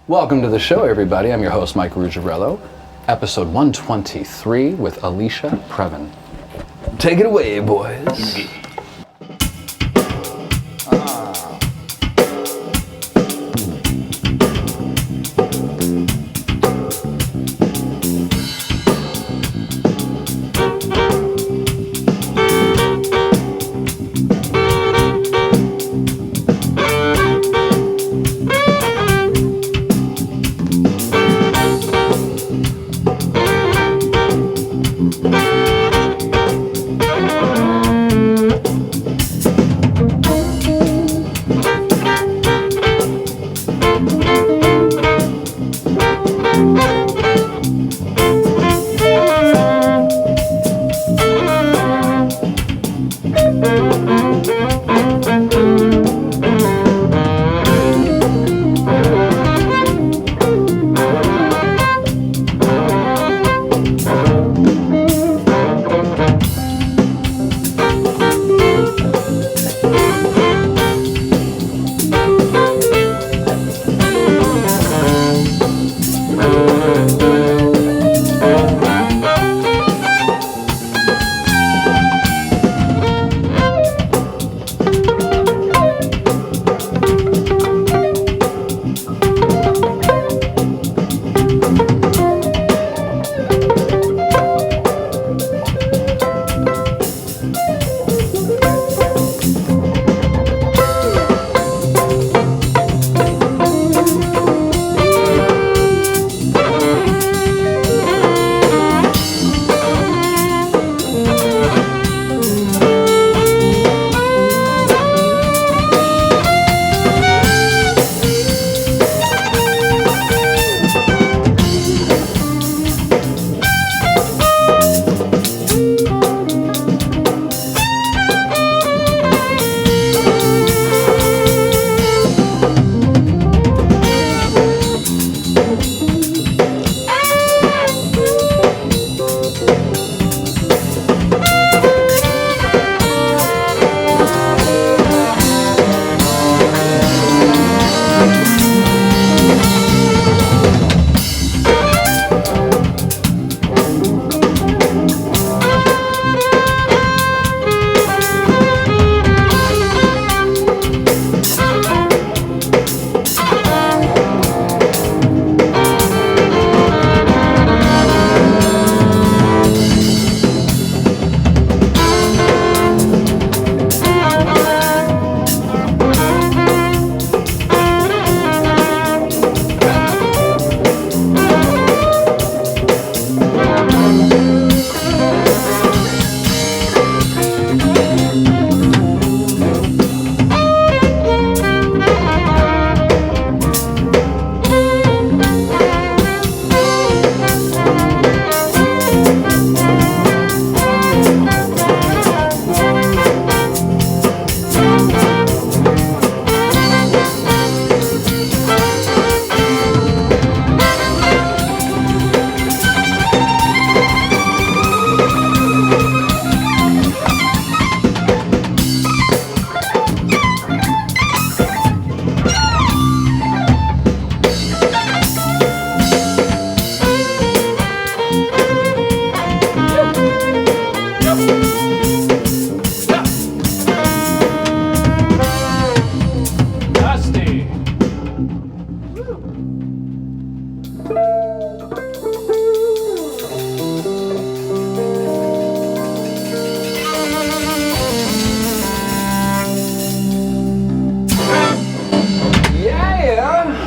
Welcome to the show, everybody. I'm your host, MikeRuggirello, episode 123 with Alicia Previn. Take it away, boys.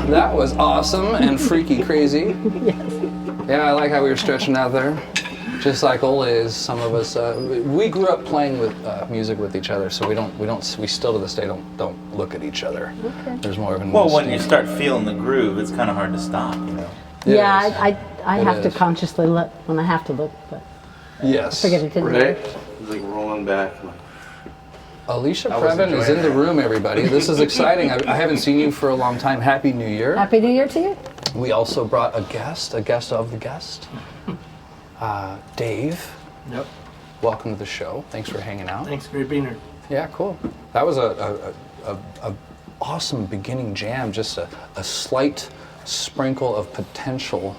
That was awesome and freaky crazy. Yes. Yeah, I like how we were stretching out there. Just like always, some of us, we grew up playing with music with each other, so we still to this day don't look at each other. Okay. There's more of an Well, when you start feeling the groove, it's kind of hard to stop, you know. Yeah, I have to consciously look when I have to look, but yes. I forget it didn't Right? work. It's like rolling back. Alicia Previn is in the room, everybody. This is exciting. I haven't seen you for a long time. Happy New Year. Happy New Year to you. We also brought a guest of the guest. Dave. Yep. Welcome to the show. Thanks for hanging out. Thanks, great being here. Yeah, cool. That was a awesome beginning jam. Just a slight sprinkle of potential.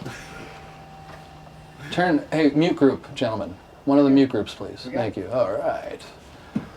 Hey, mute group, gentlemen. One of the mute groups, please. Thank you. All right.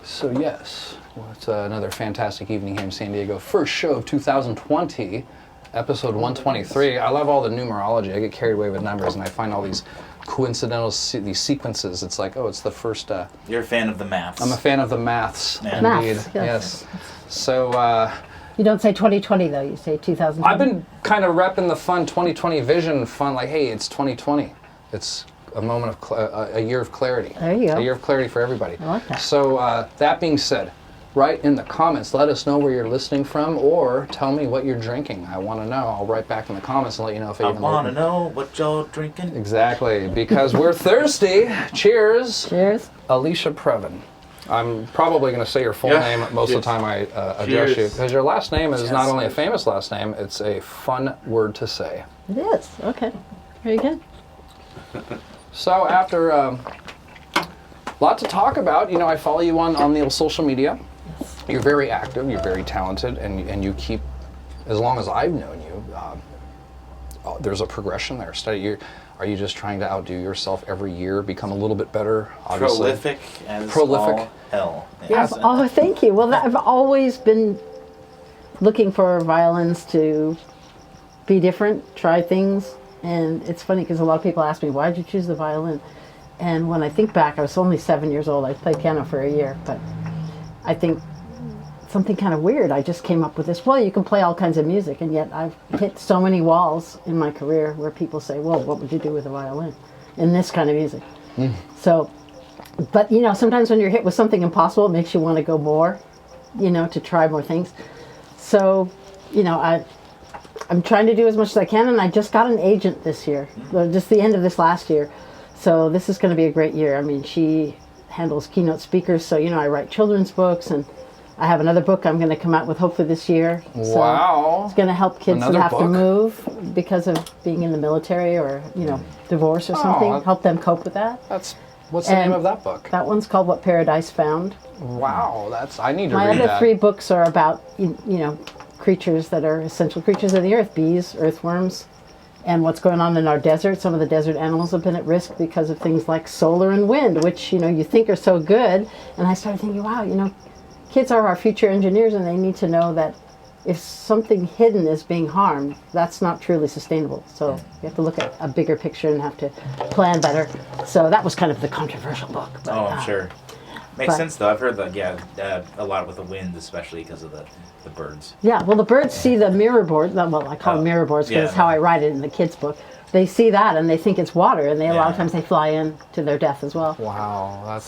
So yes, it's another fantastic evening here in San Diego. First show of 2020, episode 123. I love all the numerology. I get carried away with numbers, and I find all these coincidental these sequences. It's like, oh, it's the first. You're a fan of the maths. I'm a fan of the maths. Yeah. Indeed. Maths, Yes. So. You don't say 2020 though. You say 2020. I've been kind of repping the fun 2020 vision. Fun, like, hey, it's 2020. It's a moment of a year of clarity. There you go. A year of clarity for everybody. I like that. So that being said, write in the comments. Let us know where you're listening from, or tell me what you're drinking. I want to know. I'll write back in the comments and let you know if I want to know what y'all drinking. Exactly, because we're thirsty. Cheers. Cheers. Alicia Previn. I'm probably going to say your full name most of the time I address you, because your last name is not only a famous last name, it's a fun word to say. It is. Okay. Very good. So after a lot to talk about, you know, I follow you on the social media. Yes. You're very active, you're very talented, and you keep, as long as I've known you, there's a progression there. Are you just trying to outdo yourself every year, become a little bit better? Obviously. Prolific as all hell. Yes. Oh, thank you. Well, I've always been looking for violins to be different, try things. And it's funny because a lot of people ask me, why did you choose the violin? And when I think back, I was only 7 years old. I played piano for a year, but I think something kind of weird. I just came up with this, well, you can play all kinds of music, and yet I've hit so many walls in my career where people say, well, what would you do with a violin in this kind of music? So, but you know, sometimes when you're hit with something impossible, it makes you want to go more, you know, to try more things. So, you know, I'm trying to do as much as I can, and I just got an agent this year, just the end of this last year. So this is going to be a great year. I mean, she handles keynote speakers, so, you know, I write children's books, and I have another book I'm going to come out with hopefully this year. Wow. So it's going to help kids Another that have book? to move because of being in the military or, you know, divorce or something, help them cope with that. What's the name of that book? That one's called What Paradise Found. Wow, I need to My read other that. 3 books are about, you know, creatures that are essential creatures of the earth, bees, earthworms, and what's going on in our desert. Some of the desert animals have been at risk because of things like solar and wind, which, you know, you think are so good. And I started thinking, wow, you know, kids are our future engineers, and they need to know that if something hidden is being harmed, that's not truly sustainable. So you have to look at a bigger picture and have to plan better. So that was kind of the controversial book. But, I'm sure. Makes sense, though. I've heard that, a lot with the wind, especially because of the birds. Yeah, well, the birds see the mirror board. Well, I call them mirror boards because it's how I write it in the kids' book. They see that and they think it's water, and a lot of times they fly in to their death as well. Wow.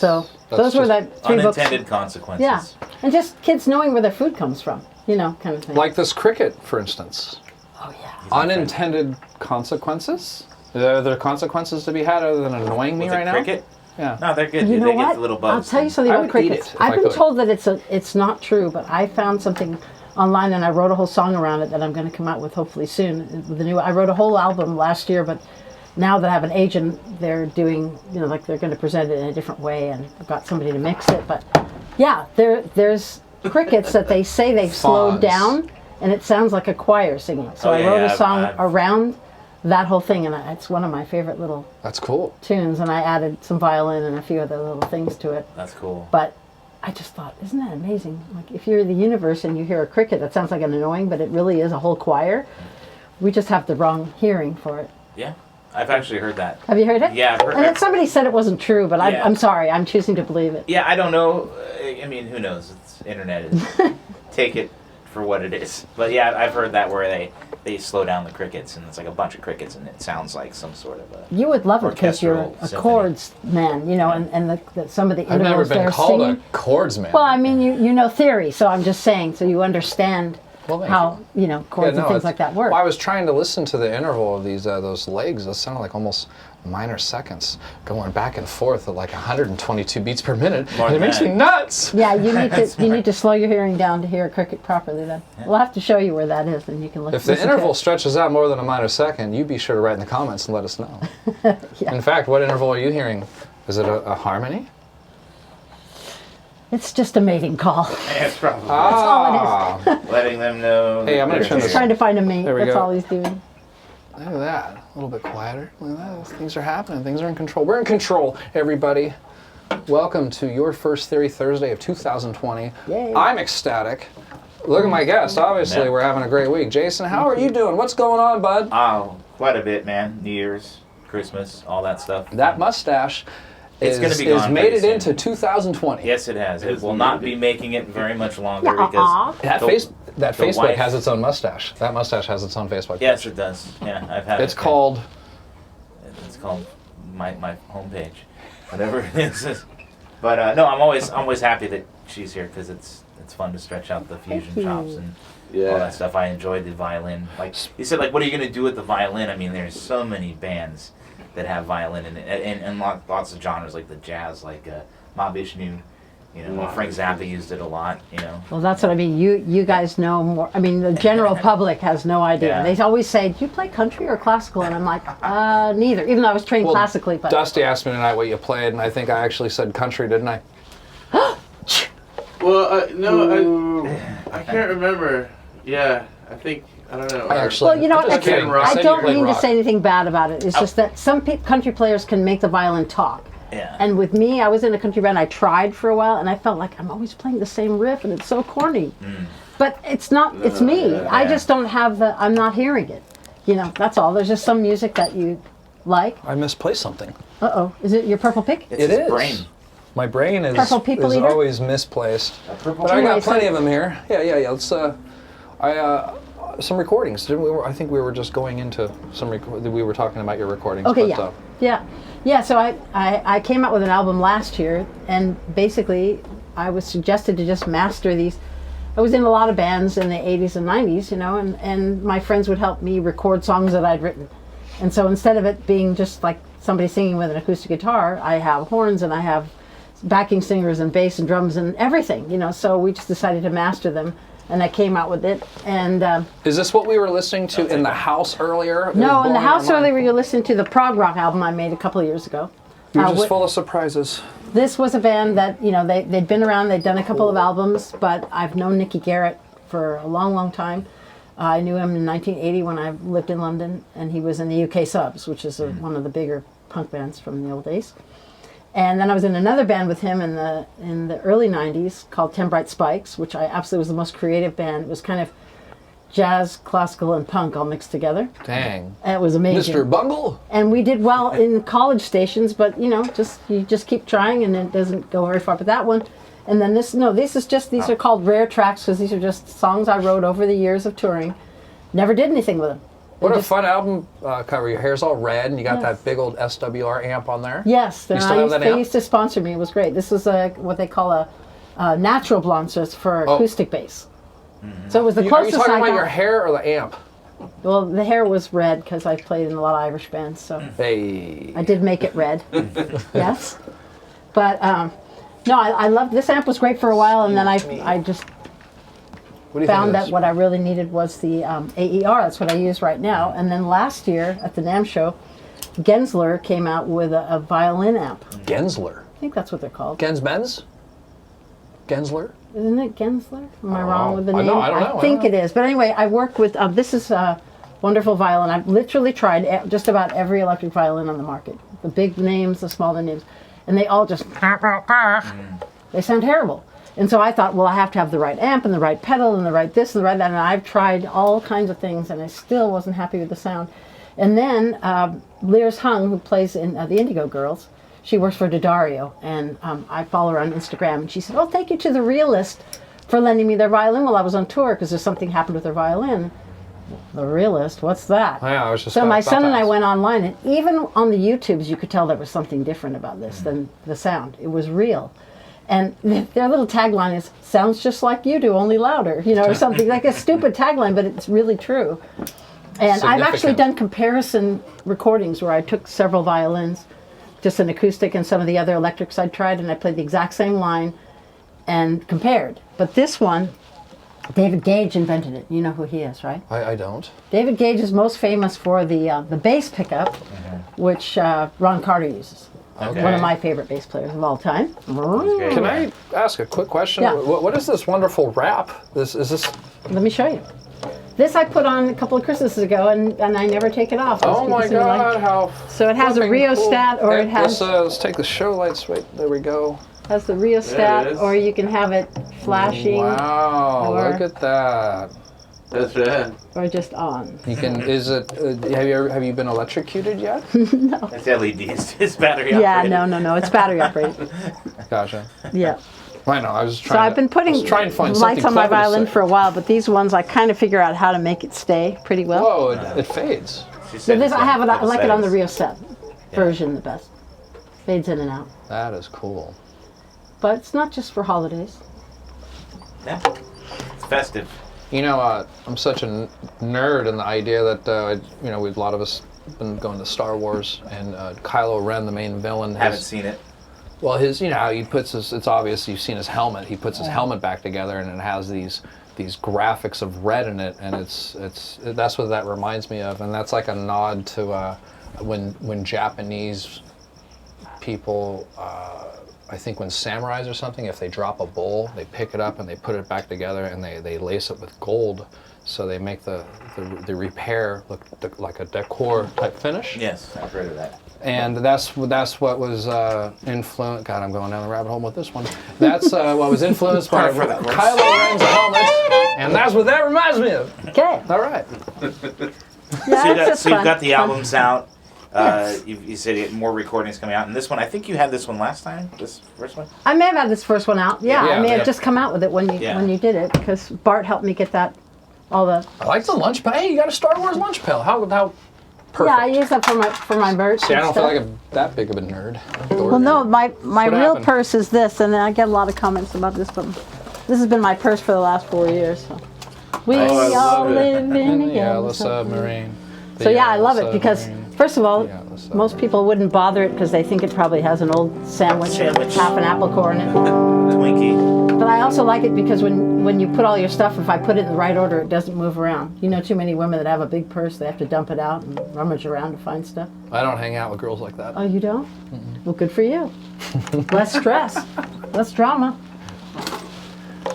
Those were the 3 books. Unintended consequences. Yeah, and just kids knowing where their food comes from, you know, kind of thing. Like this cricket, for instance. Oh, yeah. Unintended consequences? Are there consequences to be had other than annoying me With right now? cricket? Yeah. No, they're good. You know They what? get the little bugs. I'll tell you something I about would eat crickets. it if I I've been could. told that it's not true, but I found something online, and I wrote a whole song around it that I'm going to come out with hopefully soon. With I wrote a whole album last year, but now that I have an agent, they're doing, you know, like they're going to present it in a different way, and I've got somebody to mix it. But yeah, there's crickets that they say they've slowed down, and it sounds like a choir singing. So I wrote a song around that whole thing, and it's one of my favorite little That's cool. tunes, and I added some violin and a few other little things to it. That's cool. But I just thought, isn't that amazing? Like, if you're in the universe and you hear a cricket, that sounds like an annoying, but it really is a whole choir. We just have the wrong hearing for it. Yeah, I've actually heard that. Have you heard it? Yeah, I've heard and then somebody said it wasn't true, but I'm sorry. I'm choosing to believe it. Yeah, I don't know. I mean, who knows? It's internet. Take it for what it is. But yeah, I've heard that where they slow down the crickets, and it's like a bunch of crickets, and it sounds like some sort of a You would love it because you're orchestral a symphony. chords man, you know, and some of the I've intervals never been they're called singing. a chords man. Well, I mean, you know theory, so I'm just saying, so you understand Well, thank how, you know, chords and things like that work. Well, I was trying to listen to the interval of these those legs. Those sounded like almost minor seconds going back and forth at like 122 beats per minute. More And it than makes that. me nuts. Yeah, you need to slow your hearing down to hear a cricket properly then. We'll have to show you where that is, and you can look. If the listen to interval it. stretches out more than a minor second, you be sure to write in the comments and let us know. Yeah. In fact, what interval are you hearing? Is it a harmony? It's just a mating call. It's probably all letting them know. Hey, I'm gonna turn He's this. trying to find a mate. There we That's go. all he's doing. Look at that. A little bit quieter. Look at that. Things are happening. Things are in control. We're in control, everybody. Welcome to your first Theory Thursday of 2020. Yay. I'm ecstatic. Look at my guest. Obviously, Yeah. we're having a great week. Jason, how are you doing? What's going on, bud? Oh, quite a bit, man. New Year's, Christmas, all that stuff. That mustache It's gonna be is gone made pretty it soon. into 2020. Yes, it has. It will not be making it very much longer Aw. because That, the Facebook wife- has its own mustache. That mustache has its own Facebook. Yes, it does. Yeah, I've had. It's it. called. It's called my homepage, whatever it is. But no, I'm always happy that she's here because it's fun to stretch out the fusion you. chops and all that stuff. I enjoyed the violin. Like you said, like what are you gonna do with the violin? I mean, there's so many bands that have violin in it, and lots of genres like the jazz, like Ma Vishnu. You know, Frank Zappa used it a lot. You know. Well, that's what I mean. You guys know more. I mean, the general public has no idea. Yeah. They always say, "Do you play country or classical?" And I'm like, neither. Even though I was trained classically, but Dusty asked me tonight what you played, and I think I actually said country, didn't I? Well, no, I can't remember. Yeah, I don't know. I actually. well, you know what? I'm just kidding. I said you don't played mean to rock. say anything bad about it. It's just that some country players can make the violin talk. Yeah. And with me, I was in a country band. I tried for a while, and I felt like I'm always playing the same riff, and it's so corny. But it's not. It's me. I just don't have the. I'm not hearing it. You know, that's all. There's just some music that you like. I misplaced something. Uh-oh. Is it your purple pick? It's It his is. brain. My brain is Purple people eater? always misplaced. Purple But I got Anyway, plenty so- of them here. Yeah. Let's. Some recordings. Didn't we? I think we were just going into some. We were talking about your recordings. Okay, but, yeah. So I came out with an album last year, and basically I was suggested to just master these. I was in a lot of bands in the 80s and 90s, you know, and my friends would help me record songs that I'd written. And so instead of it being just like somebody singing with an acoustic guitar, I have horns and I have backing singers and bass and drums and everything, you know. So we just decided to master them, and I came out with it. And Is this what we were listening to in the house earlier? It no, was in the blowing our house mind. earlier, you listened to the prog rock album I made a couple of years ago. You're just what- full of surprises. This was a band that, you know, they'd been around, they'd done a couple of albums, but I've known Nicky Garrett for a long, long time. I knew him in 1980 when I lived in London, and he was in the UK Subs, which is one of the bigger punk bands from the old days. And then I was in another band with him in the early 90s called 10 Bright Spikes, which I absolutely was the most creative band. It was kind of jazz, classical, and punk all mixed together. Dang. And it was amazing. Mr. Bungle? And we did well in college stations, but you know, you just keep trying and it doesn't go very far. But that one, and then these are called rare tracks because these are just songs I wrote over the years of touring. Never did anything with them. What They a fun album cover. Your hair's all red and you got that big old SWR amp on there. Yes, You still have that they amp? used to sponsor me. It was great. This was what they call a natural blonde, so it's for acoustic bass. So it was the Are you closest talking I about got. your hair or the amp? Well, the hair was red because I played in a lot of Irish bands, so Hey. I did make it red. Yes, but no, I loved this amp. Was great for a while, and then I just What do you found think of that this? what I really needed was the AER. That's what I use right now. And then last year at the NAMM show, Gensler came out with a violin amp. Gensler. I think that's what they're called. Gensbenz? Gensler? Isn't it Gensler? Am I wrong with the I name? know, I don't know, I think don't it is. But anyway, I work with, this is a wonderful violin. I've literally tried just about every electric violin on the market. The big names, the smaller names. And they all just, they sound terrible. And so I thought, well, I have to have the right amp and the right pedal and the right this and the right that. And I've tried all kinds of things and I still wasn't happy with the sound. And then Lirs Hung, who plays in the Indigo Girls, she works for Daddario, and I follow her on Instagram, and she said, oh, thank you to The Realist for lending me their violin while I was on tour, because there's something happened with their violin. The Realist, what's that? Yeah, I was just So my about son to and I ask. went online, and even on the YouTubes, you could tell there was something different about this than the sound. It was real. And their little tagline is, sounds just like you do, only louder, you know, or something, like a stupid tagline, but it's really true. And I've actually Significant. done comparison recordings where I took several violins, just an acoustic and some of the other electrics I'd tried, and I played the exact same line and compared. But this one, David Gage invented it. You know who he is, right? I don't. David Gage is most famous for the bass pickup, which Ron Carter uses. Okay. One of my favorite bass players of all time. great. Can I ask a quick question? Yeah. What is this wonderful wrap? Is this? Let me show you. This I put on a couple of Christmases ago, and I never take it off. Oh my God! How So it has a flipping rheostat, cool. or it has Let's take the show lights. Wait, there we go. the There it rheostat, is. or you can have it flashing, Wow! or- Look at that. That's right. or just on. You can. Is it? Have you been electrocuted yet? It's LEDs. It's battery Yeah, operated. no, it's battery operated. Gotcha. Yeah. I know. I was trying. So I've been putting I was trying to find lights something on my clever to violin say. for a while, but these ones I kind of figure out how to make it stay pretty well. Whoa! It fades. She So said this it's I have it. I double like it on the settings. rheostat version the best. Fades in and out, That is cool. but it's not just for holidays. Yeah. It's festive. You know, I'm such a nerd in the idea that a lot of us been going to Star Wars, and Kylo Ren, the main villain, Haven't seen it. well, how he puts his. It's obvious you've seen his helmet. He puts his helmet back together, and it has these graphics of red in it, and that's what that reminds me of, and that's like a nod to when Japanese people. I think when samurais or something, if they drop a bowl, they pick it up and they put it back together and they lace it with gold, so they make the repair look like a decor type finish. Yes, I've heard of that. And that's what was influenced. God, I'm going down the rabbit hole with this one. That's what was influenced by Par for the course. Kylo Ren's helmet, and that's what that reminds me of. Okay. All right. Yeah, So, it's just you've fun. got the Fun. albums out. Yes. You said you had more recordings coming out. And this one, I think you had this one last time. This first one. I may have had this first one out. Yeah, I may Yeah. have just come out with it when you did it, because Bart helped me get that. All the I like the lunch pail. Hey, you got a Star Wars lunch pail. How perfect. yeah, I use that for my merch. See, I and don't feel stuff. like I'm that big of a nerd. Well, no, my What real happened? purse is this, and I get a lot of comments about this, but this has been my purse for the last 4 years. So. We I all love it. live in In a the yellow yellow submarine. submarine. So yeah, I love it because, Submarine. first of all, Yeah, that's most people wouldn't bother it because they think it probably has an old sandwich, half an apple core in it. Twinkie. But I also like it because when you put all your stuff, if I put it in the right order, it doesn't move around. You know too many women that have a big purse, they have to dump it out and rummage around to find stuff. I don't hang out with girls like that. Oh, you don't? Well, good for you. Less stress, less drama.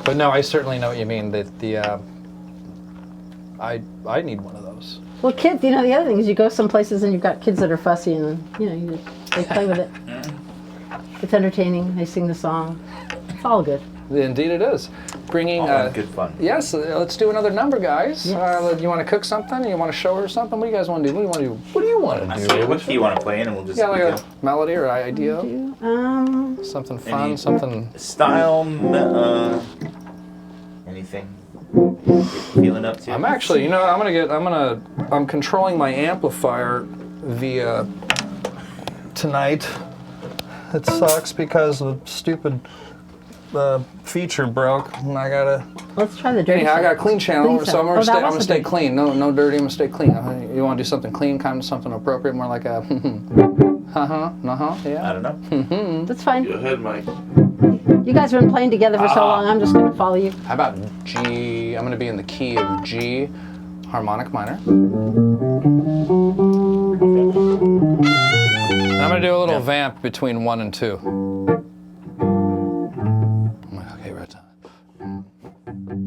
But no, I certainly know what you mean. I need one of those. Well, kids, the other thing is you go some places and you've got kids that are fussy and, they play with it. It's entertaining. They sing the song. It's all good. Indeed, it is. Bringing. All in good fun. Yes, let's do another number, guys. Yes. You want to cook something? You want to show her something? What do you guys want to do? What do you want to do? What do you want I to see do? what key you want to play in, and we'll just Yeah, like begin. a melody or idea. Something fun, Any- something. Style, anything you're feeling up to? I'm actually, I'm controlling my amplifier via tonight. It sucks because the stupid feature broke, and I gotta. Let's try the dirty Anyhow, I side. got a clean channel, Clean so I'm sound. gonna Oh, that was the stay dirty. clean. No dirty. I'm gonna stay clean. You want to do something clean, kind of something appropriate, more like a. Yeah. I don't know. That's fine. Go ahead, Mike. You guys have been playing together for so long, I'm just going to follow you. How about G? I'm gonna be in the key of G, harmonic minor. I'm gonna do a little vamp between 1 and 2. Okay, right time.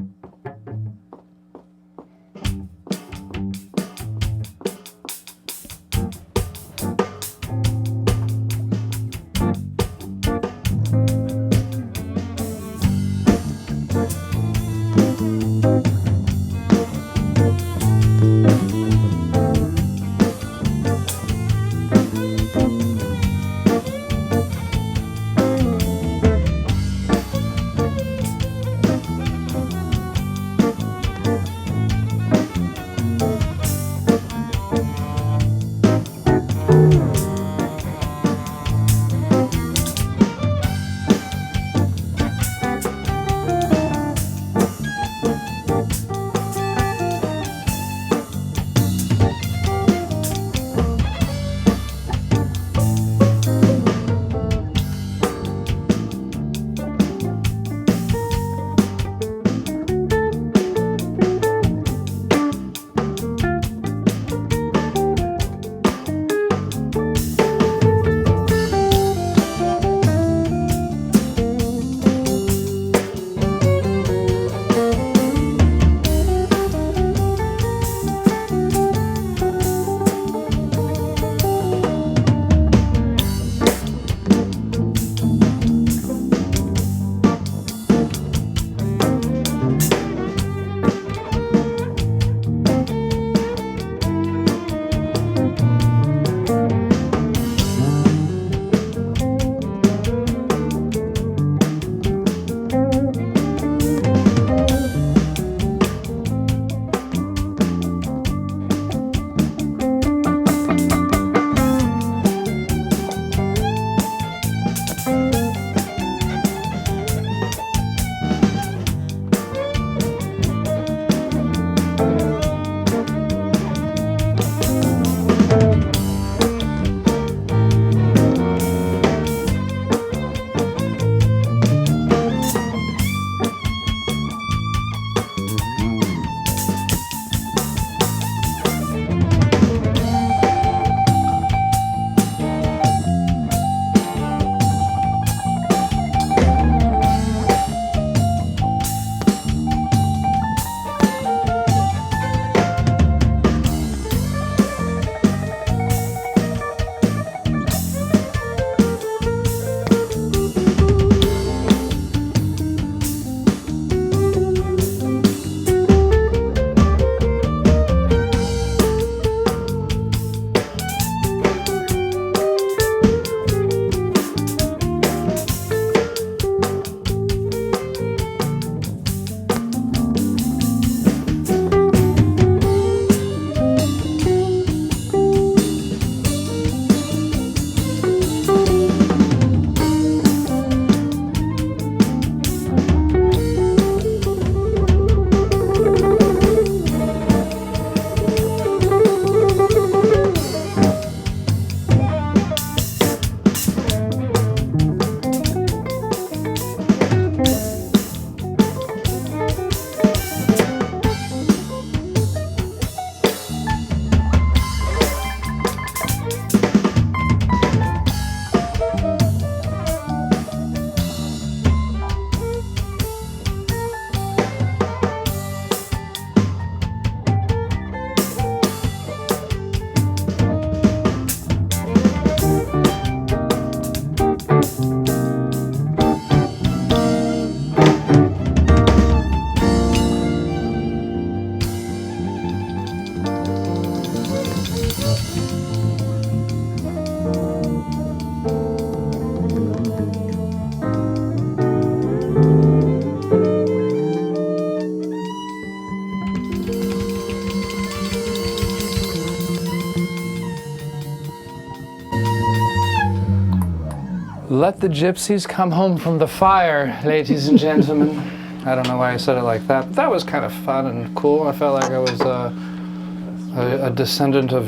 Let the gypsies come home from the fire, ladies and gentlemen. I don't know why I said it like that, but that was kind of fun and cool. I felt like I was a descendant of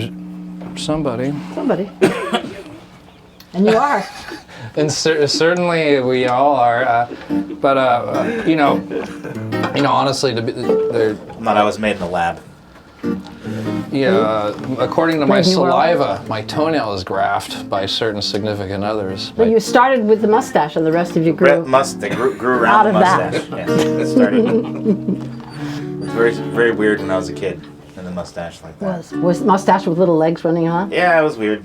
somebody. Somebody. And you are. And certainly we all are. But you know, honestly, Not I was made in the lab. yeah, according to my Brave New World. saliva, my toenail is graphed by certain significant others. But you started with the mustache, and the rest of you grew. They grew around Out the of that. mustache. Yeah, it started. It was very, very weird when I was a kid, and the mustache like that. Was mustache with little legs running on? Yeah, it was weird.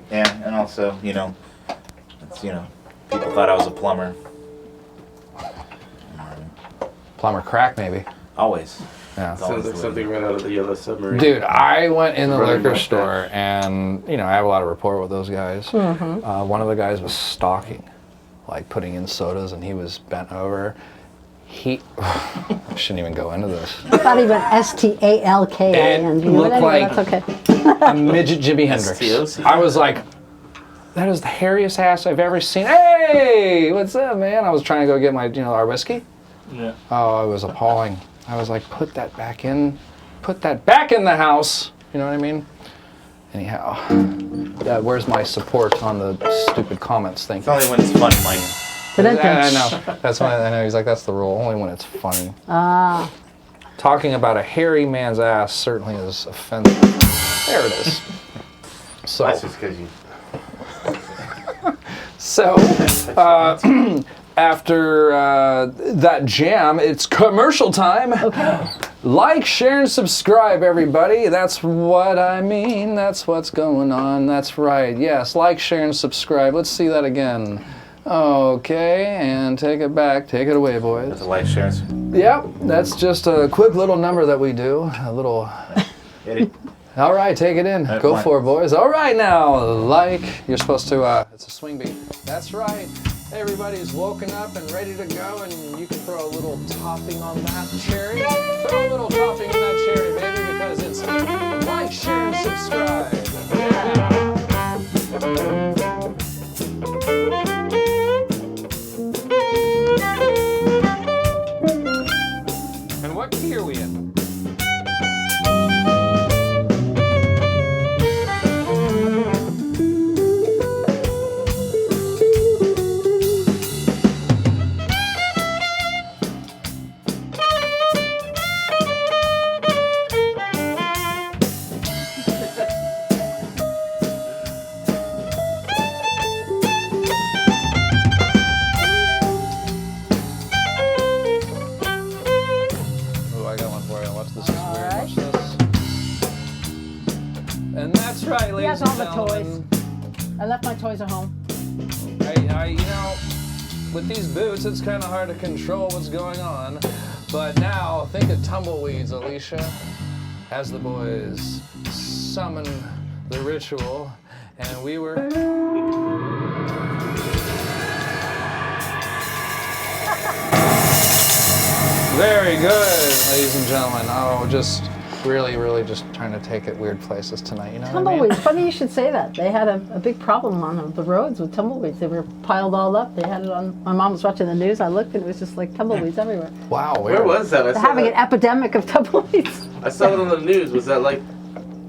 Yeah, and also, it's, people thought I was a plumber. Plumber crack, maybe. Always. Yeah. It's always Sounds like the way. something right out of the Yellow Submarine. Dude, I went in the Running liquor mustache. store, and I have a lot of rapport with those guys. Mm-hmm. One of the guys was stalking, like putting in sodas, and he was bent over. I shouldn't even go into this. It's not even STALKIN. It You know looked that? like- That's okay. A midget Jimi Hendrix. STOC. I was like, that is the hairiest ass I've ever seen. Hey, what's up, man? I was trying to go get my, our whiskey. Yeah. Oh, it was appalling. I was like, put that back in the house. You know what I mean? Anyhow, where's my support on the stupid comments thing? It's only when it's funny, Mike. I know. That's why I know. He's like, that's the rule. Only when it's funny. Ah. Talking about a hairy man's ass certainly is offensive. There it is. So, That's just because you. after that jam, it's commercial time. Okay. Like, share, and subscribe, everybody. That's what I mean. That's what's going on. That's right. Yes, like, share, and subscribe. Let's see that again. Okay, and take it back. Take it away, boys. The light shares. Yep, that's just a quick little number that we do. A little... Hit it. All right, take it in. Right, Go fine. for it, boys. All right, now, like, you're supposed to, it's a swing beat. That's right. Everybody's woken up and ready to go, and you can throw a little topping on that cherry. Throw a little topping on that cherry, baby, because it's like, share, and subscribe. And what key are we in? Oh, I got one for you. Watch this. Is weird. Watch this. And that's right, He ladies has all and the gentlemen. toys. I left my toys at home. With these boots, it's kind of hard to control what's going on. But now, think of tumbleweeds, Alicia, as the boys summon the ritual, and we were. Very good, ladies and gentlemen. Oh, just really just trying to take it weird places tonight, you know what I mean? Tumbleweeds. Funny you should say that. They had a big problem on the roads with tumbleweeds. They were piled all up. They had it on. My mom was watching the news. I looked and it was just like tumbleweeds everywhere. Wow, Where was that? They're having an epidemic of tumbleweeds. I saw it on the news. Was that like,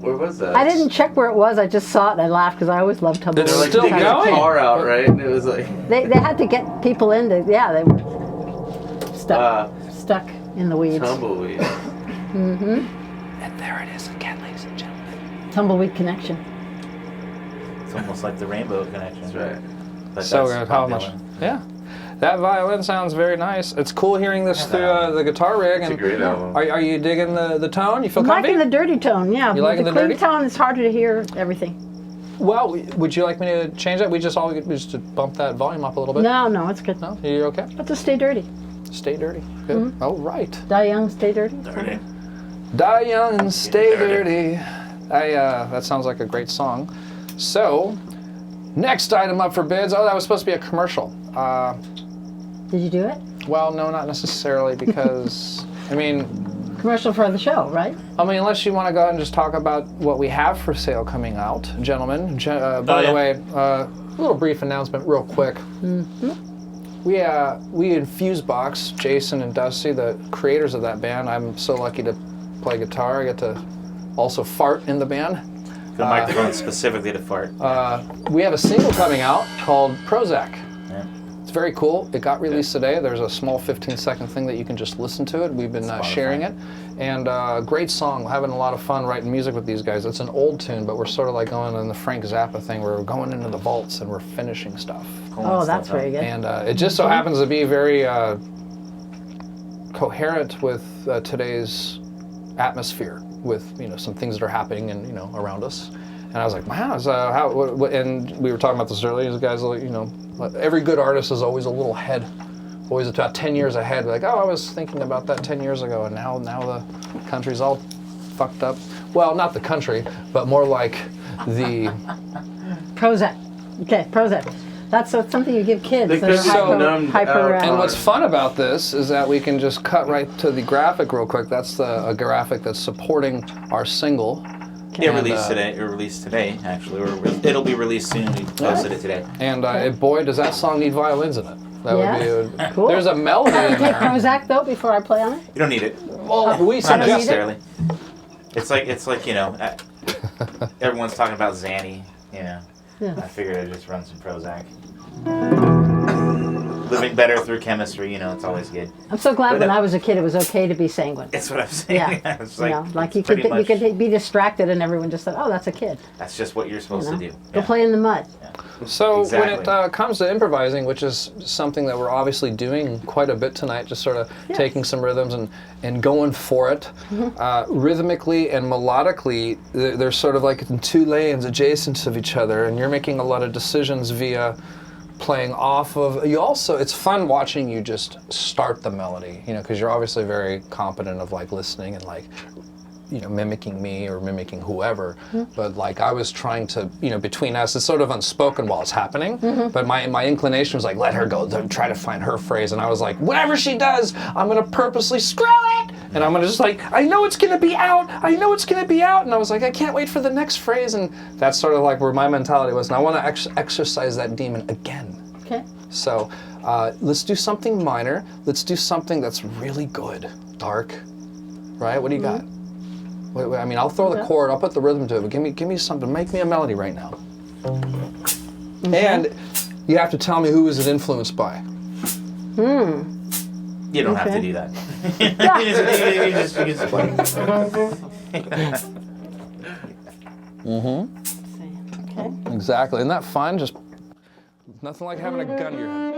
where was that? I didn't check where it was. I just saw it and I laughed because I always loved tumbleweeds. It's They're like still taking going? a car out, right? And it was like, They had to get people in to, yeah, they were stuck in the weeds. tumbleweed. And there it is again, ladies and gentlemen. Tumbleweed connection. It's almost like the rainbow connection. That's right. But So that's how Bob much? Dylan. Yeah, that violin sounds very nice. It's cool hearing this through the guitar rig. It's a And great album. are you digging the tone? You feel I'm comfy? liking the dirty tone, yeah. You liking the the clean dirty? tone, it's harder to hear everything. Well, would you like me to change that? We just to bump that volume up a little bit. No, it's good. No, you're okay. But to stay dirty. Stay dirty. Good. Oh, right. Die young, stay dirty. Dirty. Die young and stay dirty. dirty. That sounds like a great song. So, next item up for bids. Oh, that was supposed to be a commercial. Did you do it? Well, no, not necessarily because, I mean, Commercial for the show, right? unless you want to go ahead and just talk about what we have for sale coming out, gentlemen. By the way, a little brief announcement real quick. We in Fusebox, Jason and Dusty, the creators of that band, I'm so lucky to play guitar. I get to also fart in the band. The microphone specifically to fart. We have a single coming out called Prozac. Yeah. It's very cool. It got released today. There's a small 15-second thing that you can just listen to it. We've been sharing it. And great song. We're having a lot of fun writing music with these guys. It's an old tune, but we're sort of like going in the Frank Zappa thing where we're going into the vaults and we're finishing stuff. Oh, that's very good. And it just so happens to be very coherent with today's atmosphere, with some things that are happening and around us. And I was like, wow, and we were talking about this earlier. These guys, every good artist is always a little ahead, always about 10 years ahead. Like, oh, I was thinking about that 10 years ago, and now the country's all fucked up. Well, not the country, but more like the Prozac. Okay, Prozac. That's something you give kids. They that are could be so numbed hyper. out. And what's fun about this is that we can just cut right to the graphic real quick. That's a graphic that's supporting our single. It released today. It released today, actually. It'll be released soon. We posted it today. And boy, does that song need violins in it. That would be Cool. There's a melody Can I in take there. Prozac though before I play on it? You don't need it. Well, we Not suggest it. necessarily. It's like everyone's talking about Xanny. Yeah. I figured I'd just run some Prozac. Living better through chemistry, it's always good. I'm so glad But, when I was a kid it was okay to be sanguine. That's what I'm saying. Yeah. It's like it's you pretty much- could be distracted and everyone just said, "Oh, that's a kid." That's just what you're supposed to do. Go play in the mud. So Exactly. when it comes to improvising, which is something that we're obviously doing quite a bit tonight, just sort of taking some rhythms and going for it, rhythmically and melodically, they're sort of like in two lanes adjacent of each other, and you're making a lot of decisions via playing off of. It's fun watching you just start the melody, because you're obviously very competent of like listening and like mimicking me or mimicking whoever, but like I was trying to, between us, it's sort of unspoken while it's happening, but my inclination was like, let her go, try to find her phrase, and I was like, whatever she does, I'm gonna purposely screw it, and I'm gonna just like, I know it's gonna be out, and I was like, I can't wait for the next phrase, and that's sort of like where my mentality was, and I want to exercise that demon again. Okay. So let's do something minor, let's do something that's really good, dark, right? What do you got? Wait, I'll throw the chord, I'll put the rhythm to it, but give me something, make me a melody right now. And you have to tell me who is it influenced by. You don't have to do that. you just play. Okay. Exactly, isn't that fun? Just nothing like having a gun to your head.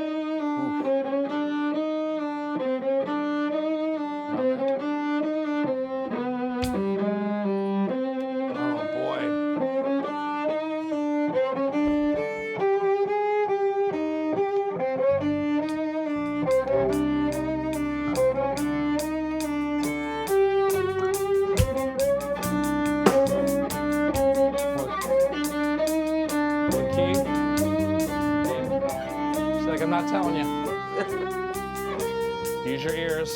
I'm not telling you. Use your ears.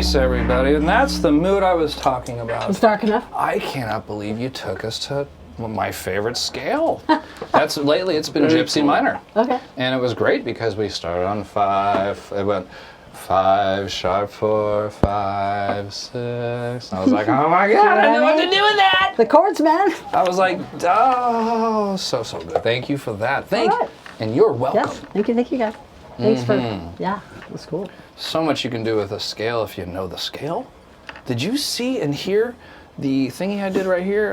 nice, everybody. And that's the mood I was talking about. It's dark enough? I cannot believe you took us to my favorite scale. Lately it's been Gypsy Minor. Okay. And it was great because we started on 5. It went 5 sharp 4, 5, 6. I was like, oh my God, I know what to do with that. The chords, man. I was like, oh, so good. Thank you for that. And you're welcome. Yes. Thank you, guys. Thanks for, yeah, it was cool. So much you can do with a scale if you know the scale. Did you see and hear the thingy I did right here?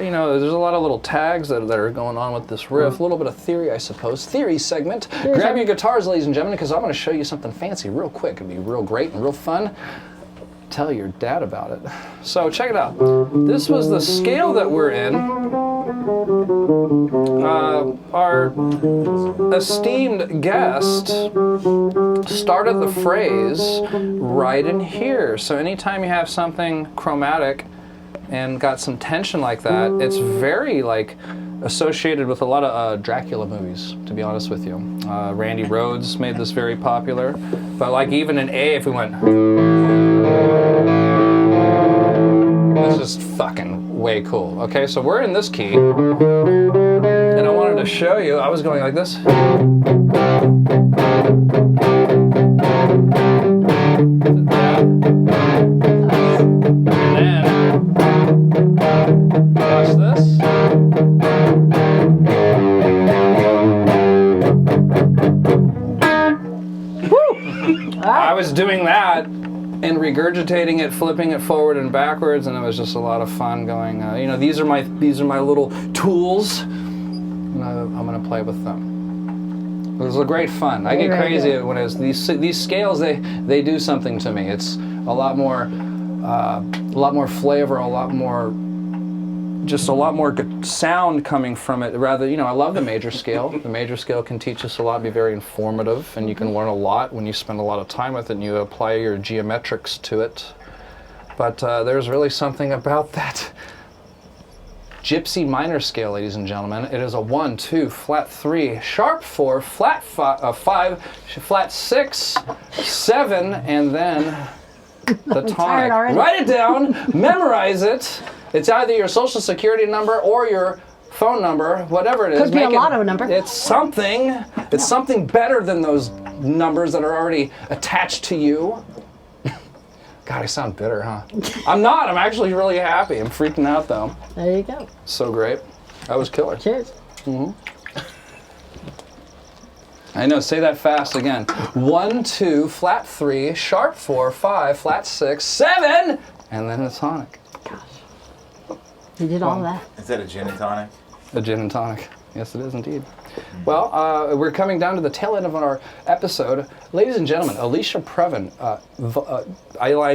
You know, there's a lot of little tags that are going on with this riff. A little bit of theory, I suppose. Theory segment. Grab your guitars, ladies and gentlemen, because I'm going to show you something fancy real quick. It'll be real great and real fun. Tell your dad about it. So check it out. This was the scale that we're in. Our esteemed guest started the phrase right in here. So anytime you have something chromatic and got some tension like that, it's very like associated with a lot of Dracula movies, to be honest with you. Randy Rhoads made this very popular. But like even in A, if we went, it's just fucking way cool. Okay, so we're in this key, and I wanted to show you, I was going like this. Watch this. I was doing that and regurgitating it, flipping it forward and backwards, and it was just a lot of fun going, you know, these are my little tools, and I'm going to play with them. It was a great fun. I get crazy when it's these scales, they do something to me. It's a lot more flavor, a lot more sound coming from it. Rather, you know, I love the major scale. The major scale can teach us a lot, be very informative, and you can learn a lot when you spend a lot of time with it and you apply your geometrics to it. But there's really something about that Gypsy minor scale, ladies and gentlemen. It is a 1, 2, flat 3, sharp 4, flat 5, flat 6, 7, and then the tonic. Write it down, memorize it. It's either your social security number or your phone number, whatever it is. Could be a lotto number. It's something. It's something better than those numbers that are already attached to you. God, I sound bitter, huh? I'm not. I'm actually really happy. I'm freaking out, though. There you go. So great. That was killer. Cheers. Mm-hmm. I know. Say that fast again. 1, 2, flat 3, sharp 4, 5, flat 6, 7, and then the tonic. Gosh. You did all that. Is that a gin and tonic? A gin and tonic. Yes, it is indeed. Well, we're coming down to the tail end of our episode. Ladies and gentlemen, Alicia Previn,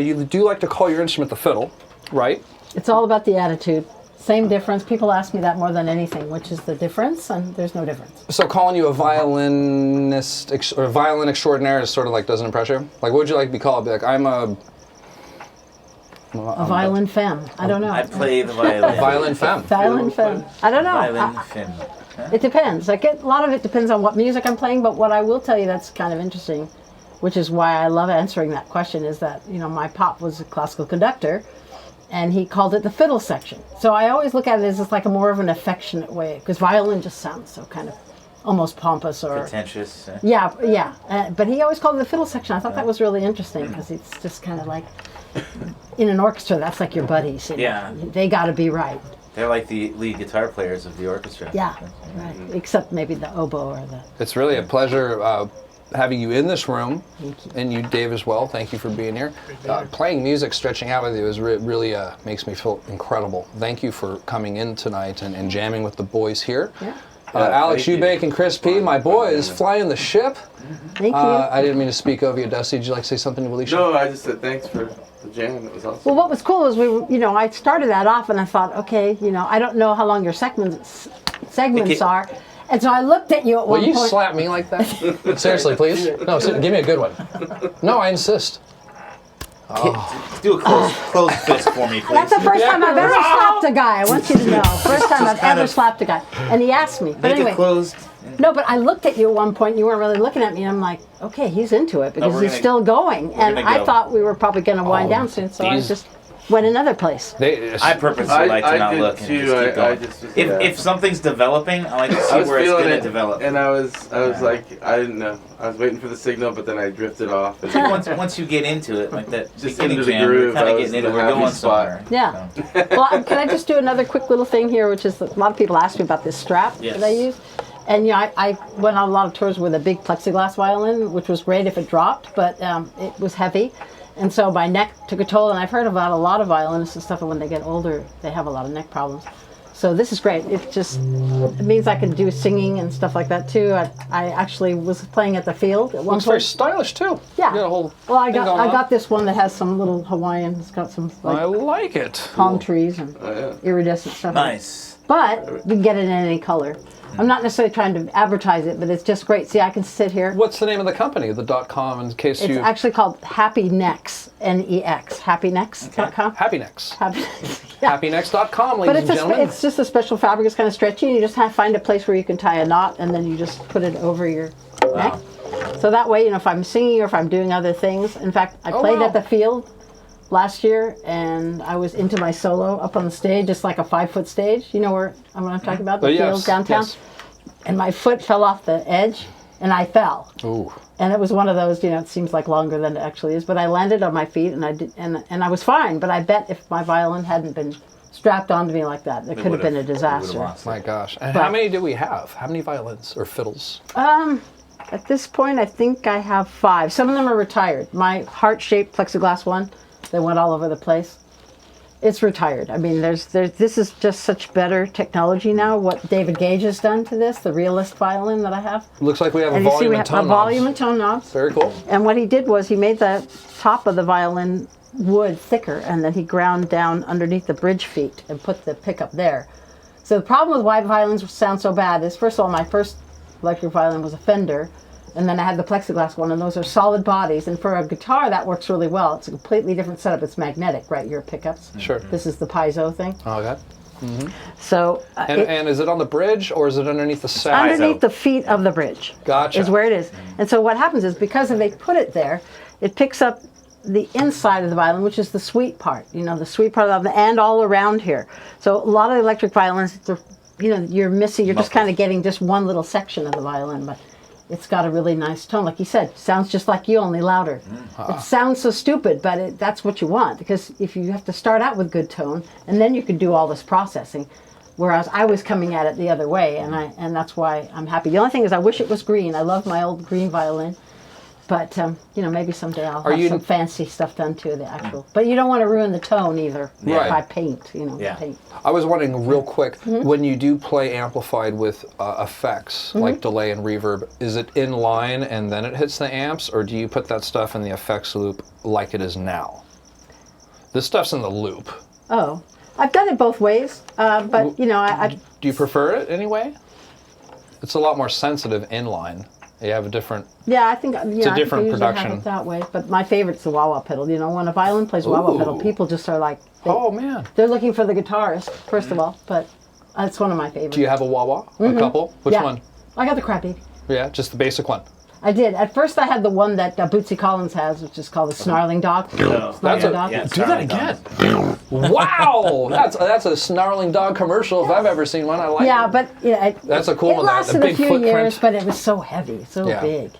you do like to call your instrument the fiddle, right? It's all about the attitude. Same difference. People ask me that more than anything, which is the difference, and there's no difference. So calling you a violinist or violin extraordinaire is sort of like doesn't impress you? Like, what would you like to be called? Be like, I'm a violin femme. I don't know. I play the violin. Violin femme. Violin femme. I don't know. Violin femme. It depends. Like a lot of it depends on what music I'm playing, but what I will tell you that's kind of interesting, which is why I love answering that question, is that, you know, my pop was a classical conductor, and he called it the fiddle section. So I always look at it as just like a more of an affectionate way, because violin just sounds so kind of almost pompous or pretentious. Yeah. But he always called it the fiddle section. I thought that was really interesting, because it's just kind of like in an orchestra, that's like your buddies. You know? Yeah. They got to be right. They're like the lead guitar players of the orchestra. Yeah, right. Except maybe the oboe or the... It's really a pleasure having you in this room, and you, Dave, as well. Thank you for being here. Playing music, stretching out with you is really makes me feel incredible. Thank you for coming in tonight and jamming with the boys here. Yeah. Alex Eubank and Chris P., my boys, flying the ship. Thank you. I didn't mean to speak over you, Dusty. Did you like to say something to Alicia? No, I just said thanks for the jam. It was awesome. Well, what was cool is I started that off and I thought, okay, I don't know how long your segments are. And so I looked at you at one point. Will you slap me like that? Seriously, please? No, give me a good one. No, I insist. Do a closed fist for me, please. That's the first time I've ever slapped a guy. I want you to know. First time I've ever slapped a guy. And he asked me. But Make anyway. it closed. No, but I looked at you at one point. You weren't really looking at me, and I'm like, okay, he's into it because he's still going. And I thought we were probably going to wind down soon, so I just went another place. I purposely like to not look and just keep going. If something's developing, I like to see where it's going to develop. And I was like, I didn't know. I was waiting for the signal, but then I drifted off. And once you get into it, like that just beginning into the jam, groove, you're kind of getting into it. We're going somewhere. Yeah. So. Well, can I just do another quick little thing here, which is a lot of people ask me about this strap that I use. And I went on a lot of tours with a big plexiglass violin, which was great if it dropped, but it was heavy. And so my neck took a toll, and I've heard about a lot of violinists and stuff, and when they get older, they have a lot of neck problems. So this is great. It means I can do singing and stuff like that too. I actually was playing at the Field at one Looks point. very stylish too. Yeah. You got a whole well, I thing going on. got this one that has some little Hawaiian. It's got some I like it. palm trees and iridescent stuff. Nice. But you can get it in any color. I'm not necessarily trying to advertise it, but it's just great. See, I can sit here. What's the name of the company? The .com, in case It's actually called Happy Necks, N-E-X, happynecks.com. Happy Necks. Yeah. Happynecks.com, But ladies and gentlemen. it's just a special fabric. It's kind of stretchy, and you just have to find a place where you can tie a knot, and then you just put it over your neck. So that way, if I'm singing or if I'm doing other things. In fact, I played at the Field last year, and I was into my solo up on the stage. It's like a 5-foot stage. You know what I'm talking about? The Field downtown. Yes. And my foot fell off the edge, and I fell. Ooh. And it was one of those, it seems like longer than it actually is. But I landed on my feet, and I did, and I was fine. But I bet if my violin hadn't been strapped onto me like that, it could have been a disaster. My gosh. And how many do we have? How many violins or fiddles? At this point, I think I have 5. Some of them are retired. My heart-shaped plexiglass one, that went all over the place, it's retired. I mean, this is just such better technology now. What David Gage has done to this, the realist violin that I have. Looks like we have and a volume and tone knobs. Volume and tone knobs. Very cool. And what he did was he made the top of the violin wood thicker, and then he ground down underneath the bridge feet and put the pickup there. So the problem with why violins sound so bad is, first of all, my first electric violin was a Fender, and then I had the plexiglass one, and those are solid bodies. And for a guitar, that works really well. It's a completely different setup. It's magnetic, right? Your pickups. Sure. This is the piezo thing. Oh, okay. Mm-hmm. So. And is it on the bridge or is it underneath the sash? Underneath the feet of the bridge. Gotcha. Is where it is. And so what happens is, because if they put it there, it picks up the inside of the violin, which is the sweet part. The sweet part of the, and all around here. So a lot of electric violins, you're missing. You're just kind of getting just one little section of the violin, but. It's got a really nice tone. Like you said, sounds just like you, only louder. It sounds so stupid, but that's what you want. Because if you have to start out with good tone, and then you can do all this processing. Whereas I was coming at it the other way, and that's why I'm happy. The only thing is I wish it was green. I love my old green violin. But, maybe someday I'll have some fancy stuff done to the actual. But you don't want to ruin the tone either by paint, paint. I was wondering real quick, when you do play amplified with effects, like delay and reverb, is it in line and then it hits the amps, or do you put that stuff in the effects loop like it is now? This stuff's in the loop. Oh, I've done it both ways, but, I... Do you prefer it anyway? It's a lot more sensitive in line. You have a different. Yeah, I think it's a different production have it that way. But my favorite's the wah-wah pedal. When a violin plays wah-wah pedal, people just are like, they're looking for the guitarist first of all. But it's one of my favorites. Do you have a wah-wah? A couple? Which one? I got the Crybaby. Yeah, just the basic one. I did. At first, I had the one that Bootsy Collins has, which is called the Snarling Dog. Snarling Dog. Do that again. Wow, that's a Snarling Dog commercial if I've ever seen one. I like it. Yeah, but that's a cool one. It lasted a few footprint. years, but it was so heavy, so big.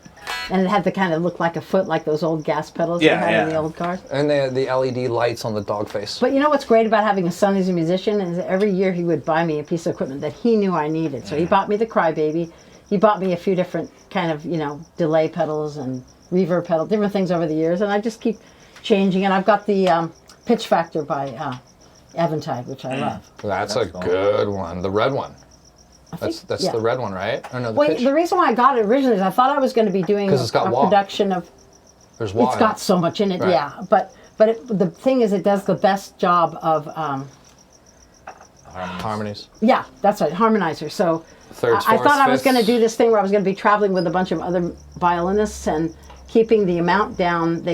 And it had to kind of look like a foot, like those old gas pedals you had in the old cars. And the LED lights on the dog face. But what's great about having a son who's a musician is that every year he would buy me a piece of equipment that he knew I needed. So he bought me the Crybaby. He bought me a few different kind of, delay pedals and reverb pedals, different things over the years. And I just keep changing it. I've got the Pitch Factor by Eventide, which I love. That's a good one. The red one. That's the red one, right? Or no, the reason why I got it originally is I thought I was going to be doing it's got a production of... There's wah. It's got so much in it, right. yeah. But the thing is, it does the best job of... Harmonies. Yeah, that's right, harmonizer. So Thirds, I fourths, thought I was fifths. going to do this thing where I was going to be traveling with a bunch of other violinists and keeping the amount down.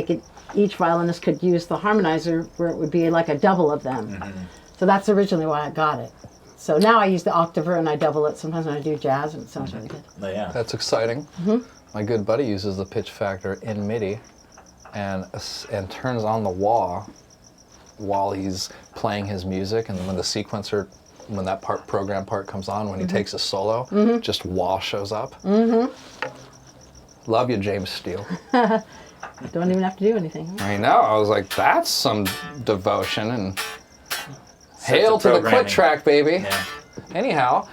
Each violinist could use the harmonizer where it would be like a double of them. So that's originally why I got it. So now I use the octaver and I double it sometimes when I do jazz, and it sounds really good. Oh, yeah. That's exciting. My good buddy uses the pitch factor in MIDI and turns on the wah while he's playing his music, and when the sequencer, when that program part comes on, when he takes a solo, just wah shows up. Love you, James Steele. Don't even have to do anything. I know. I was like, that's some devotion, and hail to the click track, baby. Yeah. Anyhow,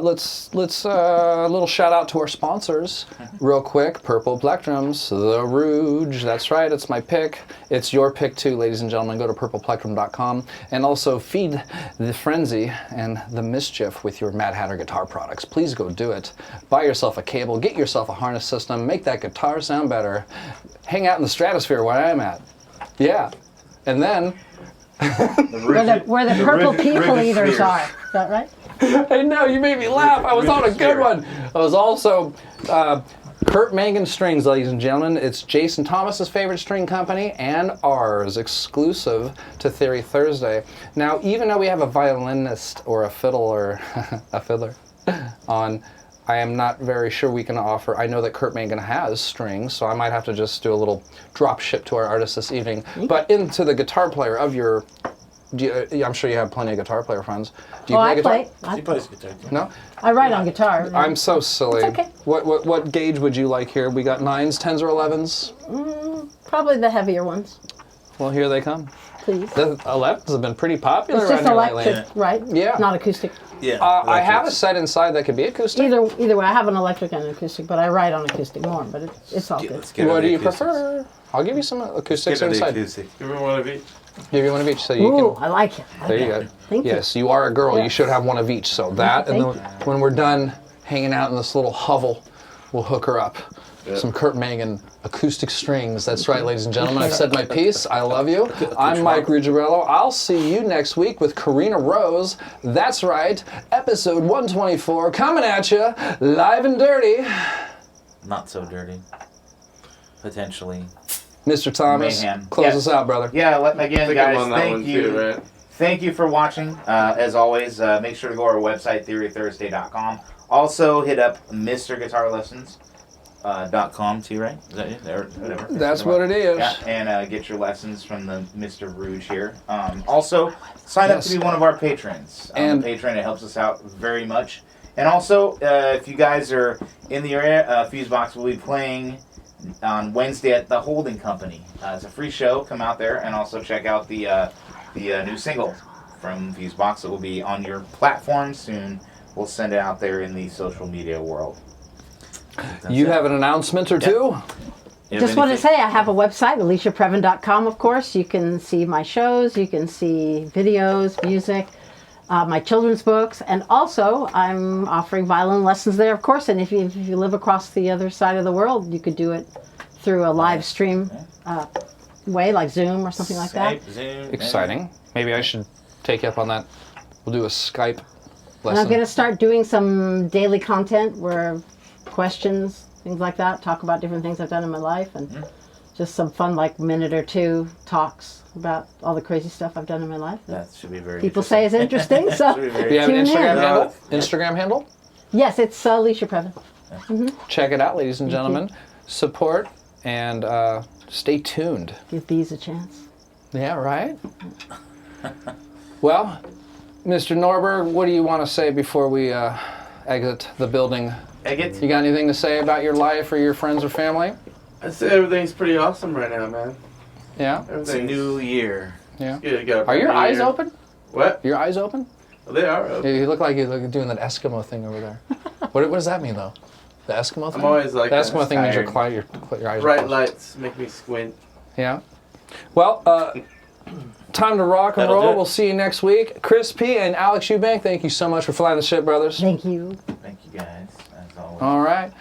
let's a little shout out to our sponsors real quick. Purple Plectrums, the Rouge. That's right, it's my pick. It's your pick too, ladies and gentlemen. Go to purpleplectrum.com and also feed the frenzy and the mischief with your Mad Hatter guitar products. Please go do it. Buy yourself a cable, get yourself a harness system, make that guitar sound better. Hang out in the stratosphere where I'm at. Yeah. And then Where the purple people eaters are. Is that right? I know, you made me laugh. I was on a good one. I was also Kurt Mangan Strings, ladies and gentlemen. It's Jason Thomas's favorite string company and ours, exclusive to Theory Thursday. Now, even though we have a violinist or a fiddler on, I am not very sure we can offer. I know that Kurt Mangan has strings, so I might have to just do a little drop ship to our artists this evening. But into the guitar player of your, I'm sure you have plenty of guitar player friends. Do you play guitar? He plays guitar too. No? I write on guitar. I'm so silly. It's okay. What gauge would you like here? We got 9s, 10s, or 11s? Probably the heavier ones, Well, here they come. please. The 11s have been pretty popular It's just around here electric, lately. right? Yeah. Not acoustic. Yeah. I have a set inside that could be acoustic. Either way, I have an electric and an acoustic, but I write on acoustic more. But it's all good. Let's get What the do you acoustics. prefer? I'll give you some acoustics Get the inside. acoustic. Give me one of each. Give you one of each so you Ooh, can. I like it. I like There you that. go. Thank you. Yes, you are a girl. You Yes. should have one of each. So that, and then Thank when we're done hanging out in this little hovel, we'll hook her up. Yeah. Some Kurt Mangan acoustic strings. That's right, ladies and gentlemen. I've said my piece. I love you. I'm Mike Ruggirello. I'll see you next week with Karina Rose. That's right, episode 124 coming at you live and dirty. Not so dirty. Potentially. Mr. Thomas, Mayhem. close Yes. us out, brother. Yeah, I again, think I'm guys, on that thank one you. too, right? Thank you for watching. As always, make sure to go to our website, theorythursday.com. Also, hit up MrGuitarLessons.com too, right? Is that it? Or whatever. That's what it is. Yeah, and get your lessons from the Mr. Rouge here. Also, sign up Yes. to be one of our patrons. And- the Patreon, it helps us out very much. And also, if you guys are in the area, Fusebox will be playing on Wednesday at the Holding Company. It's a free show. Come out there and also check out the new single from Fusebox. It will be on your platform soon. We'll send it out there in the social media world. That's You it. have an announcement or two? You have Just want to anything? say I have a website, aliciaprevin.com, of course. You can see my shows, you can see videos, music, my children's books, and also I'm offering violin lessons there, of course. And if you live across the other side of the world, you could do it through a live stream way, like Zoom or something like that. Skype, Zoom, Exciting. Maybe I should take you up on that. We'll do a Skype And lesson. I'm going to start doing some daily content where questions, things like that, talk about different things I've done in my life, and just some fun, like minute or two talks about all the crazy stuff I've done in my life. That should be very People say it's interesting, so Should be very Do you have an tune in. Instagram No. handle? Instagram handle? Yes, it's Alicia Previn. Check it out, ladies and gentlemen. Support and stay tuned. Give bees a chance. Yeah, right? Well, Mr. Norberg, what do you want to say before we exit the building? Egget? You got anything to say about your life or your friends or family? I'd say everything's pretty awesome right now, man. Yeah? It's a Everything's new year. Yeah. good. Got a Are your brand new eyes year. open? What? Your eyes open? Well, they are open. You look like you're doing that Eskimo thing over there. What does that mean, though? The Eskimo thing? I'm always like the that. Eskimo thing means your Tired. eyes are Bright closed. lights make me squint. Yeah. Well, time to rock and That'll do roll. it. We'll see you next week. Chris P. and Alex Eubank, thank you so much for flying the ship, brothers. Thank you. Thank you guys, as always. All right.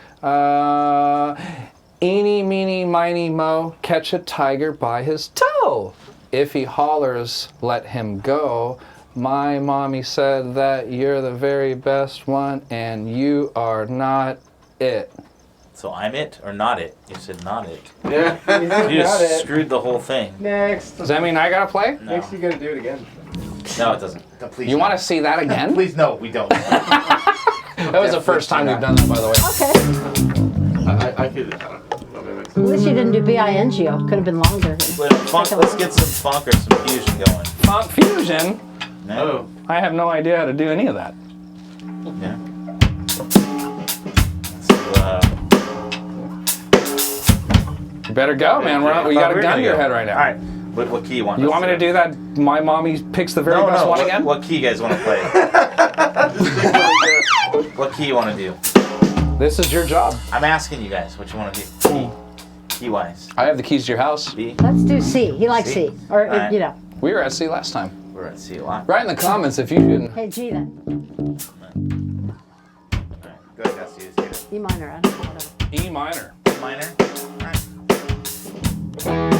Eeny, meeny, miny, mo, catch a tiger by his toe. If he hollers, let him go. My mommy said that you're the very best one, and you are not it. So I'm it or not it? You said not it. Yeah. You just screwed the whole thing. Next. Does that mean I gotta play? No. Next, you gotta do it again. No, it doesn't. No, please. You want to see that again? Please, no, we don't. That was the first time we've done that, by the way. Okay. I could. I don't know. At least you didn't do B-I-N-G-O. Could have been longer. Let's get some funk or some fusion going. Funk fusion? No. I have no idea how to do any of that. Yeah. You better go, man. We got a gun to your head right now. All right. What key you want? You want me to do that? My mommy picks the very best one again? What key you guys want to play? What key you want to do? This is your job. I'm asking you guys what you want to do. Key wise. I have the keys to your house. B. Let's do C. He likes C. Or, Right. you know. We were at C last time. We're at C a lot. Write in the comments if you didn't. Hey, G then. Alright, go ahead, Dusty. Just get it. E minor. I don't know, whatever. E minor. Minor. Alright.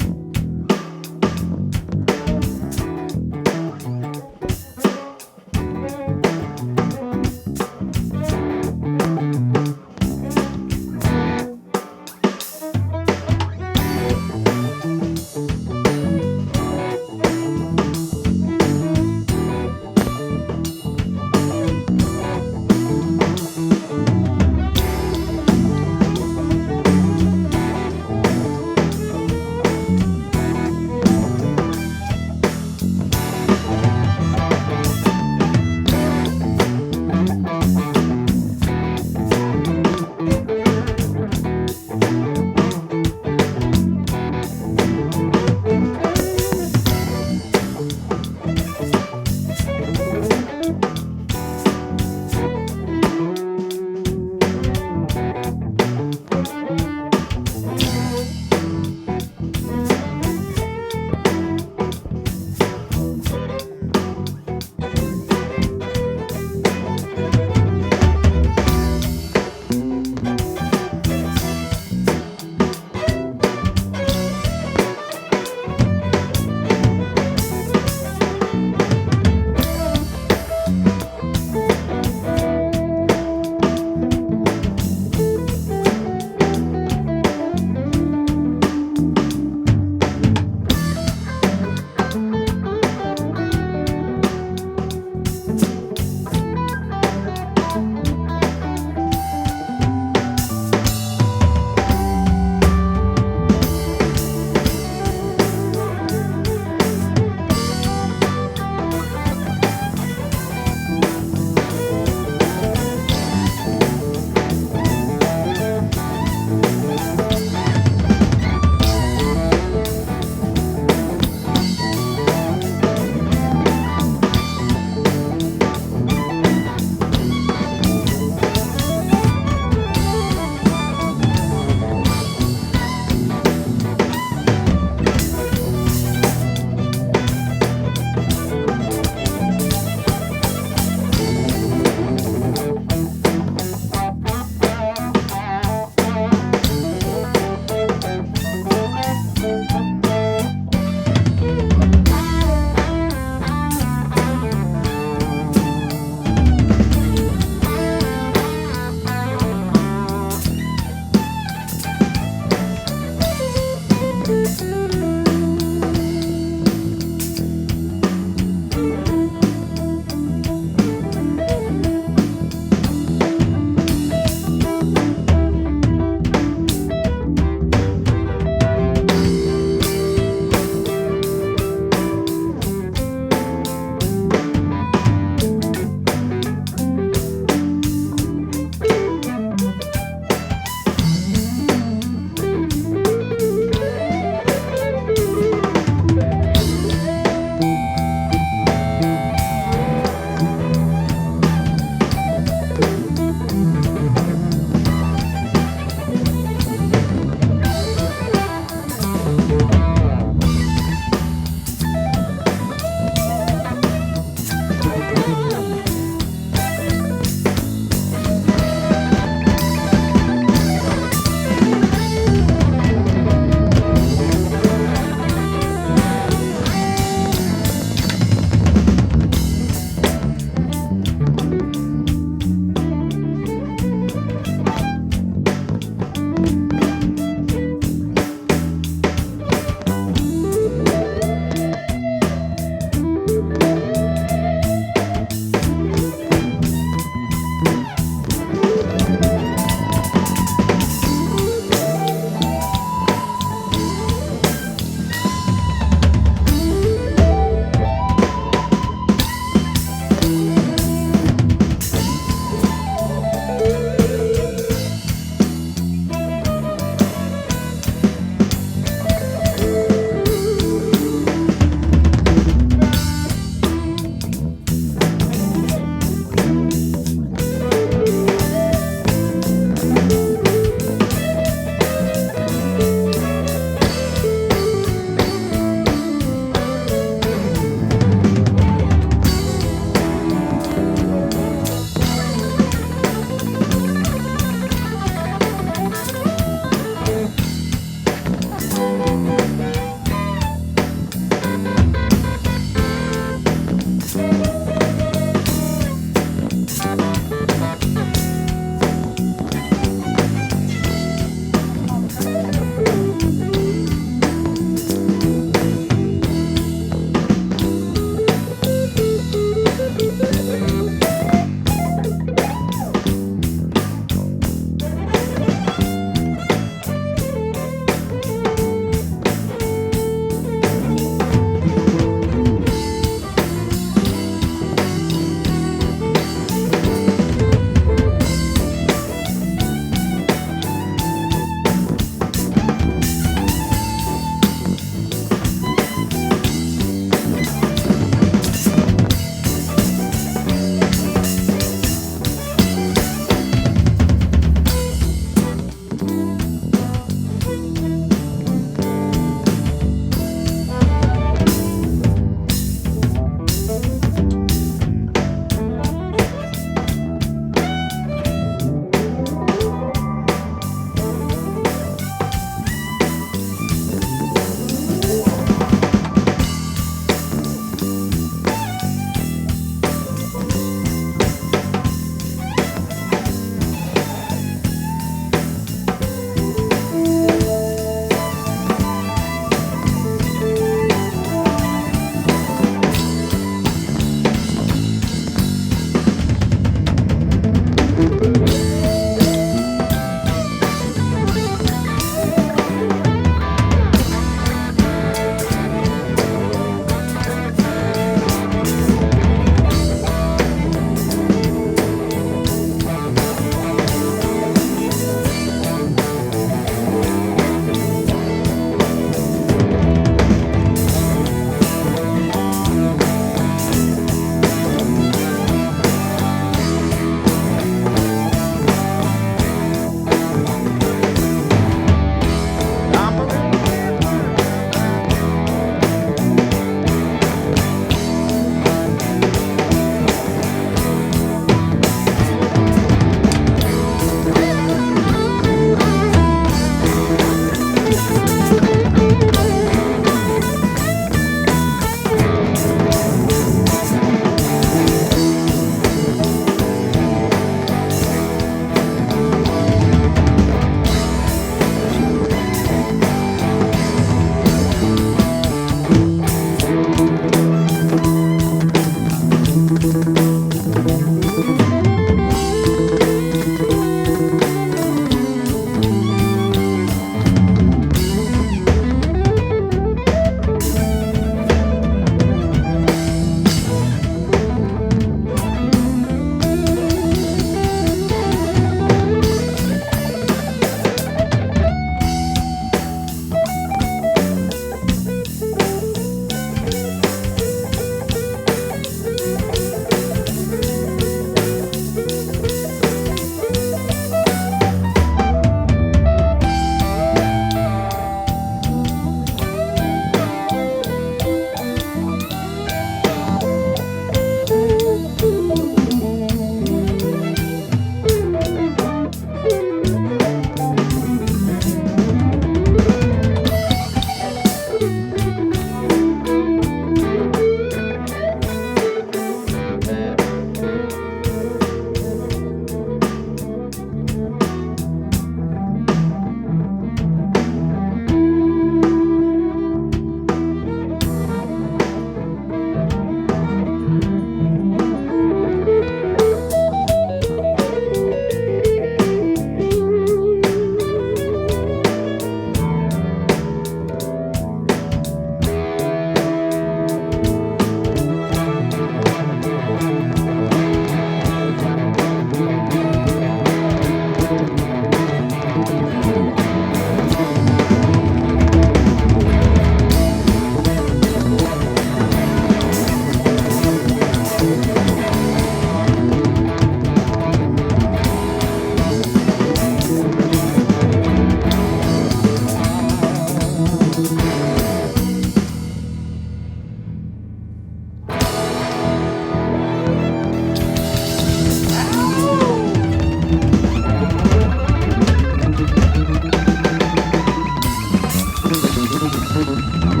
Bye.